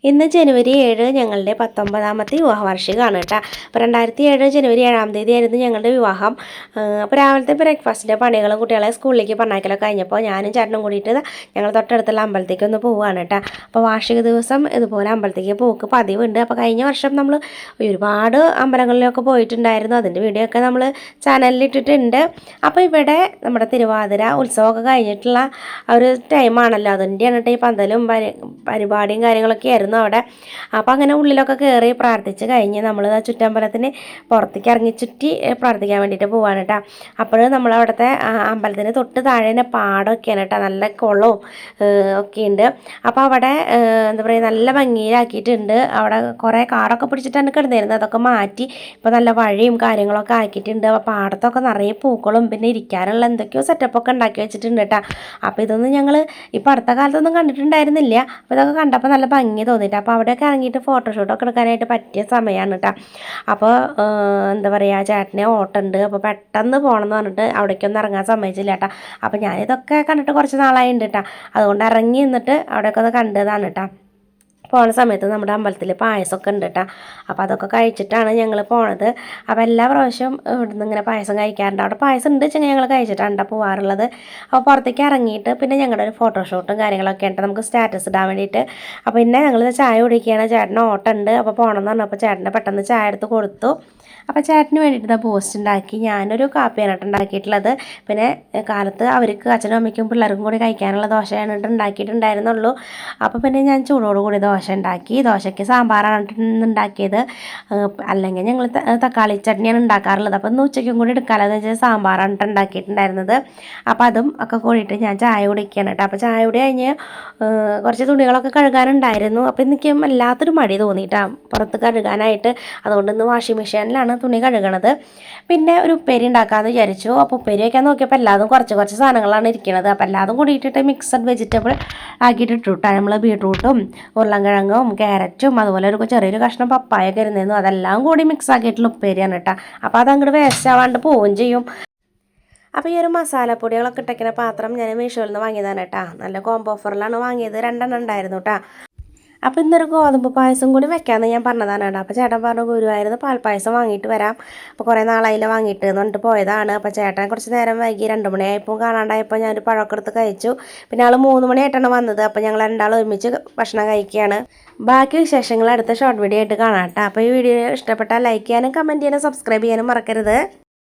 ഇന്ന് ജനുവരി 7 ഞങ്ങളുടെ 19ാമത്തെ വിവാഹ വാർഷികമാണ് കേട്ടോ. അപ്പോൾ 2007 ജനുവരി 7-ാം തീയതി ആയിരുന്നു ഞങ്ങളുടെ വിവാഹം. അപ്പോൾ രാവിലത്തെ ബ്രേക്ക്ഫാസ്റ്റിൻ്റെ പണികളും കുട്ടികളെ സ്കൂളിലേക്ക് പറഞ്ഞയക്കലൊക്കെ കഴിഞ്ഞപ്പോൾ ഞാനും ചേട്ടനും കൂടിയിട്ട് ഞങ്ങൾ തൊട്ടടുത്തുള്ള അമ്പലത്തേക്ക് ഒന്ന് പോവുകയാണ് കേട്ടോ. അപ്പോൾ വാർഷിക ദിവസം ഇതുപോലെ അമ്പലത്തേക്ക് പോക്ക് പതിവുണ്ട്. അപ്പോൾ കഴിഞ്ഞ വർഷം നമ്മൾ ഒരുപാട് അമ്പലങ്ങളിലൊക്കെ പോയിട്ടുണ്ടായിരുന്നു. അതിൻ്റെ വീഡിയോ ഒക്കെ നമ്മൾ ചാനലിൽ ഇട്ടിട്ടുണ്ട്. അപ്പോൾ ഇവിടെ നമ്മുടെ തിരുവാതിര ഉത്സവമൊക്കെ കഴിഞ്ഞിട്ടുള്ള ഒരു ടൈമാണല്ലോ, അതിൻ്റെയാണ് കേട്ടോ ഈ പന്തലും പരിപാടിയും കാര്യങ്ങളൊക്കെ ആയിരുന്നു അവിടെ. അപ്പോൾ അങ്ങനെ ഉള്ളിലൊക്കെ കയറി പ്രാർത്ഥിച്ച് കഴിഞ്ഞ് നമ്മൾ ചുറ്റമ്പലത്തിന് പുറത്തേക്ക് ഇറങ്ങി ചുറ്റി പ്രാർത്ഥിക്കാൻ വേണ്ടിയിട്ട് പോവാണ് കേട്ടോ. അപ്പോൾ നമ്മൾ അവിടുത്തെ അമ്പലത്തിന് തൊട്ട് താഴെ തന്നെ പാടമൊക്കെയാണ് കേട്ടോ, നല്ല കുളവും ഒക്കെ ഉണ്ട്. അപ്പോൾ അവിടെ എന്താ പറയുക, നല്ല ഭംഗിയിലാക്കിയിട്ടുണ്ട്. അവിടെ കുറേ കാടൊക്കെ പിടിച്ചിട്ടാണ് കിടന്നിരുന്നത്, അതൊക്കെ മാറ്റി ഇപ്പോൾ നല്ല വഴിയും കാര്യങ്ങളൊക്കെ ആക്കിയിട്ടുണ്ട്. അപ്പോൾ പാടത്തൊക്കെ നിറയെ പൂക്കളും പിന്നെ ഇരിക്കാനുള്ള എന്തൊക്കെയോ സെറ്റപ്പൊക്കെ ഉണ്ടാക്കി വെച്ചിട്ടുണ്ട് കേട്ടോ. അപ്പോൾ ഇതൊന്നും ഞങ്ങൾ ഇപ്പോൾ അടുത്ത കാലത്തൊന്നും കണ്ടിട്ടുണ്ടായിരുന്നില്ല. അപ്പോൾ ഇതൊക്കെ കണ്ടപ്പോൾ നല്ല ഭംഗി തോന്നിയിട്ട് അപ്പോൾ അവിടെയൊക്കെ ഇറങ്ങിയിട്ട് ഫോട്ടോഷൂട്ടൊക്കെ എടുക്കാനായിട്ട് പറ്റിയ സമയമാണ് കേട്ടോ. അപ്പോൾ എന്താ പറയുക, ചേട്ടനെ ഓട്ടമുണ്ട്, അപ്പോൾ പെട്ടെന്ന് പോകണമെന്ന് പറഞ്ഞിട്ട് അവിടേക്കൊന്നും ഇറങ്ങാൻ സമ്മതിച്ചില്ല കേട്ടോ. അപ്പോൾ ഞാനിതൊക്കെ കണ്ടിട്ട് കുറച്ച് നാളായിട്ടുണ്ട് കേട്ടോ, അതുകൊണ്ട് ഇറങ്ങി നിന്നിട്ട് അവിടെയൊക്കെ ഒന്ന് കണ്ടതാണ് കേട്ടോ. പോണ സമയത്ത് നമ്മുടെ അമ്പലത്തിൽ പായസമൊക്കെ ഉണ്ട് കേട്ടോ. അപ്പോൾ അതൊക്കെ കഴിച്ചിട്ടാണ് ഞങ്ങൾ പോണത്. അപ്പോൾ എല്ലാ പ്രാവശ്യവും ഇവിടുന്ന് ഇങ്ങനെ പായസം കഴിക്കാറുണ്ട്. അവിടെ പായസം ഉണ്ട് വെച്ചാൽ ഞങ്ങൾ കഴിച്ചിട്ടാണ് പോകാറുള്ളത്. അപ്പോൾ പുറത്തേക്ക് ഇറങ്ങിയിട്ട് പിന്നെ ഞങ്ങളുടെ ഒരു ഫോട്ടോഷൂട്ടും കാര്യങ്ങളൊക്കെ ഉണ്ട് നമുക്ക് സ്റ്റാറ്റസ് ഇടാൻ വേണ്ടിയിട്ട്. അപ്പോൾ പിന്നെ ഞങ്ങൾ ചായ കുടിക്കുകയാണ്. ചേട്ടന് ഓട്ടമുണ്ട്, അപ്പോൾ പോകണമെന്ന് പറഞ്ഞപ്പോൾ ചേട്ടന് പെട്ടെന്ന് ചായ എടുത്ത് കൊടുത്തു. അപ്പോൾ ചേട്ടന് വേണ്ടിയിട്ട് പോസ്റ്റ് ഉണ്ടാക്കി. ഞാനൊരു കാപ്പിയാണ് ഉണ്ടാക്കിയിട്ടുള്ളത്. പിന്നെ കാലത്ത് അവർക്ക് അച്ഛനും അമ്മയ്ക്കും പിള്ളേർക്കും കൂടി കഴിക്കാനുള്ള ദോശയാണ് ഉണ്ടാക്കിയിട്ടുണ്ടായിരുന്നുള്ളൂ. അപ്പോൾ പിന്നെ ഞാൻ ചൂടോടുകൂടി ദോശ ഉണ്ടാക്കി. ദോശയ്ക്ക് സാമ്പാറാണ് ഉണ്ടാക്കിയത്, അല്ലെങ്കിൽ ഞങ്ങൾ തക്കാളി ചട്നിയാണ് ഉണ്ടാക്കാറുള്ളത്. അപ്പോൾ ഇന്ന് ഉച്ചയ്ക്കും കൂടി എടുക്കാമല്ലോ എന്ന് വെച്ചാൽ സാമ്പാറാണ് ഉണ്ടാക്കിയിട്ടുണ്ടായിരുന്നത്. അപ്പോൾ അതും ഒക്കെ കൂടിയിട്ട് ഞാൻ ചായ കുടിക്കുകയാണ് കേട്ടോ. അപ്പോൾ ചായ കുടി കഴിഞ്ഞ് കുറച്ച് തുണികളൊക്കെ കഴുകാനുണ്ടായിരുന്നു. അപ്പോൾ എനിക്ക് വല്ലാത്തൊരു മടി തോന്നിയിട്ടാണ് പുറത്ത് കഴുകാനായിട്ട്. അതുകൊണ്ട് ഇന്ന് വാഷിംഗ് മെഷീനിലാണ് തുണി കഴുകണത്. പിന്നെ ഒരു ഉപ്പേരി ഉണ്ടാക്കാമെന്ന് വിചാരിച്ചു. അപ്പോൾ ഉപ്പേരി വയ്ക്കാൻ നോക്കിയപ്പോൾ എല്ലാതും കുറച്ച് സാധനങ്ങളാണ് ഇരിക്കുന്നത്. അപ്പോൾ എല്ലാതും കൂടിയിട്ടിട്ട് മിക്സഡ് വെജിറ്റബിൾ ആക്കിയിട്ട് ഇട്ടുവിട്ടാണ്. നമ്മൾ ബീട്രൂട്ടും ഉരുളൻകിഴങ്ങും ക്യാരറ്റും അതുപോലെ ഒരു ചെറിയൊരു കഷ്ണം പപ്പായൊക്കെ ഇരുന്നിരുന്നു. അതെല്ലാം കൂടി മിക്സ് ആക്കിയിട്ടുള്ള ഉപ്പേരിയാണ് കേട്ടോ. അപ്പോൾ അതങ്ങോട്ട് വേസ്റ്റ് ആവാണ്ട് പോവുകയും ചെയ്യും. അപ്പോൾ ഈ ഒരു മസാലപ്പൊടികളൊക്കെ ഇട്ടയ്ക്കുന്ന പാത്രം ഞാൻ മീഷോയിൽ നിന്ന് വാങ്ങിയതാണ് കേട്ടോ. നല്ല കോംബോ ഓഫറിലാണ് വാങ്ങിയത്, 2 എണ്ണം ഉണ്ടായിരുന്നു കേട്ടോ. അപ്പോൾ ഇന്നൊരു ഗോതമ്പ് പായസം കൂടി വെക്കാമെന്ന് ഞാൻ പറഞ്ഞതാണ് കേട്ടോ. അപ്പോൾ ചേട്ടൻ പറഞ്ഞു ഗുരുവായൂരിൽ പാൽപ്പായസം വാങ്ങിയിട്ട് വരാം, അപ്പോൾ കുറേ നാളായില്ല വാങ്ങിയിട്ട് എന്ന് പറഞ്ഞിട്ട് പോയതാണ്. അപ്പോൾ ചേട്ടൻ കുറച്ച് നേരം വൈകി 2 മണിയായപ്പോൾ കാണാണ്ടായപ്പോൾ ഞാനൊരു പഴമൊക്കെ എടുത്ത് കഴിച്ചു. പിന്നെ ആൾ 3 മണിയായിട്ടാണ് വന്നത്. അപ്പോൾ ഞങ്ങൾ രണ്ടാളും ഒരുമിച്ച് ഭക്ഷണം കഴിക്കുകയാണ്. ബാക്കി വിശേഷങ്ങൾ അടുത്ത ഷോർട്ട് വീഡിയോ ആയിട്ട് കാണാം കേട്ടോ. അപ്പോൾ ഈ വീഡിയോ ഇഷ്ടപ്പെട്ടാൽ ലൈക്ക് ചെയ്യാനും കമൻറ്റ് ചെയ്യാനും സബ്സ്ക്രൈബ് ചെയ്യാനും മറക്കരുത്.